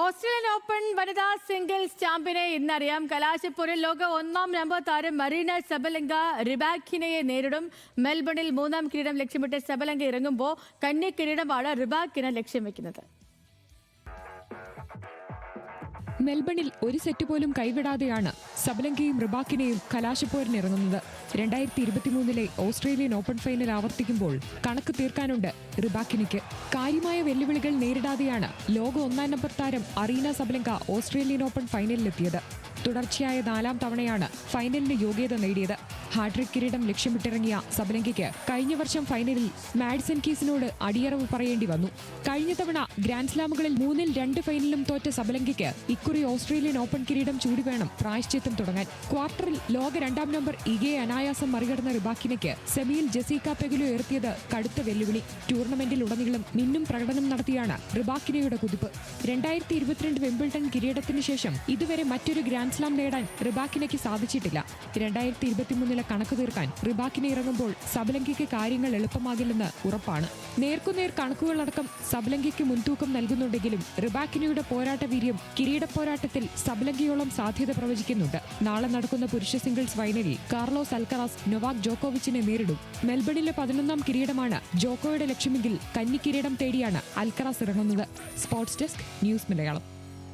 Australian open വനിതാ singles ചാമ്പ്യനെ ഇന്നറിയാം. കലാശപ്പൂരിൽ ലോക 1 number താരം മരീന സബലങ്ക റിബാക്കിനയെ നേരിടും. മെൽബണിൽ 3 കിരീടം ലക്ഷ്യമിട്ട് സബലങ്ക ഇറങ്ങുമ്പോൾ കന്നി കിരീടമാണ് റിബാക്കിന ലക്ഷ്യം വെക്കുന്നത്. മെൽബണിൽ ഒരു സെറ്റ് പോലും കൈവിടാതെയാണ് സബലങ്കയും റിബാക്കിനെയും കലാശപ്പോരിനിറങ്ങുന്നത്. 2023 ഓസ്ട്രേലിയൻ ഓപ്പൺ ഫൈനൽ ആവർത്തിക്കുമ്പോൾ കണക്ക് തീർക്കാനുണ്ട് റിബാക്കിനയ്ക്ക്. കാര്യമായ വെല്ലുവിളികൾ നേരിടാതെയാണ് ലോക 1 നമ്പർ താരം അറീന സബലങ്ക ഓസ്ട്രേലിയൻ ഓപ്പൺ ഫൈനലിലെത്തിയത്. തുടർച്ചയായ 4ാം തവണയാണ് ഫൈനലിന് യോഗ്യത നേടിയത്. ഹാട്രിക് കിരീടം ലക്ഷ്യമിട്ടിറങ്ങിയ സബലങ്കയ്ക്ക് കഴിഞ്ഞ വർഷം ഫൈനലിൽ മാഡിസൺ കീസിനോട് അടിയറവ് പറയേണ്ടി വന്നു. കഴിഞ്ഞ തവണ ഗ്രാൻഡ് സ്ലാമുകളിൽ 3-ൽ 2 ഫൈനലും തോറ്റ സബലങ്കയ്ക്ക് ഇക്കുറി ഓസ്ട്രേലിയൻ ഓപ്പൺ കിരീടം ചൂടി വേണം പ്രായശ്ചിത്തം തുടങ്ങാൻ. ക്വാർട്ടറിൽ ലോക 2ാം നമ്പർ ഇഗയെ അനായാസം മറികടന്ന റിബാക്കിനയ്ക്ക് സെമിയിൽ ജെസിക്ക പെഗുലോ ഉയർത്തിയത് കടുത്ത വെല്ലുവിളി. ടൂർണമെന്റിൽ ഉടനീളം മിന്നും പ്രകടനം നടത്തിയാണ് റിബാക്കിനയുടെ കുതിപ്പ്. 2022 വെമ്പിൾട്ടൺ കിരീടത്തിന് ശേഷം ഇതുവരെ മറ്റൊരു ഗ്രാൻഡ് സ്ലാം നേടാൻ റിബാക്കിനയ്ക്ക് സാധിച്ചിട്ടില്ല. 2023 കണക്ക് തീർക്കാൻ റിബാക്കിനെ ഇറങ്ങുമ്പോൾ സബലങ്കയ്ക്ക് കാര്യങ്ങൾ എളുപ്പമാകില്ലെന്ന് ഉറപ്പാണ്. നേർക്കുനേർ കണക്കുകളടക്കം സബലങ്കയ്ക്ക് മുൻതൂക്കം നൽകുന്നുണ്ടെങ്കിലും റിബാക്കിനയുടെ പോരാട്ട വീര്യം കിരീട പോരാട്ടത്തിൽ സബലങ്കയോളം സാധ്യത പ്രവചിക്കുന്നുണ്ട്. നാളെ നടക്കുന്ന പുരുഷ സിംഗിൾസ് ഫൈനലിൽ കാർലോസ് അൽക്കറാസ് നൊവാക് ജോക്കോവിച്ചിനെ നേരിടും. മെൽബണിലെ 11ാം കിരീടമാണ് ജോക്കോയുടെ ലക്ഷ്യമെങ്കിൽ കന്നി കിരീടം തേടിയാണ് അൽക്കറാസ് ഇറങ്ങുന്നത്. Sports desk, news Malayalam.